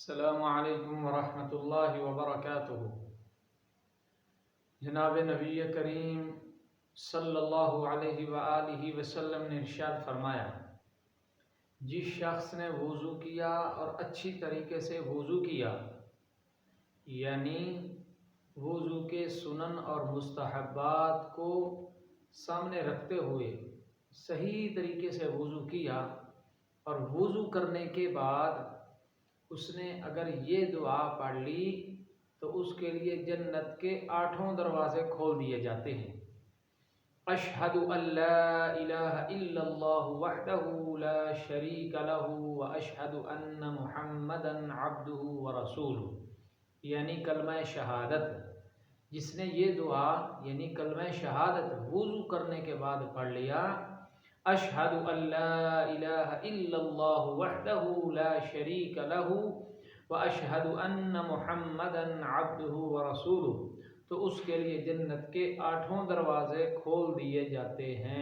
السلام علیکم ورحمۃ اللہ وبرکاتہ۔ جناب نبی کریم صلی اللہ علیہ وآلہ وسلم نے ارشاد فرمایا، جس شخص نے وضو کیا اور اچھی طریقے سے وضو کیا، یعنی وضو کے سنن اور مستحبات کو سامنے رکھتے ہوئے صحیح طریقے سے وضو کیا، اور وضو کرنے کے بعد اس نے اگر یہ دعا پڑھ لی تو اس کے لیے جنت کے 8 دروازے کھول دیے جاتے ہیں۔ اشہد ان لا الہ الا اللہ وحدہ لا شریک لہ واشہد ان محمدا عبدہ ورسولہ، یعنی کلمہ شہادت۔ جس نے یہ دعا یعنی کلمہ شہادت وضو کرنے کے بعد پڑھ لیا، اشہد ان لا الہ الا اللہ وحدہ لا شریک لہ واشہد ان محمدا عبدہ ورسولہ، تو اس کے لیے جنت کے 8 دروازے کھول دیے جاتے ہیں۔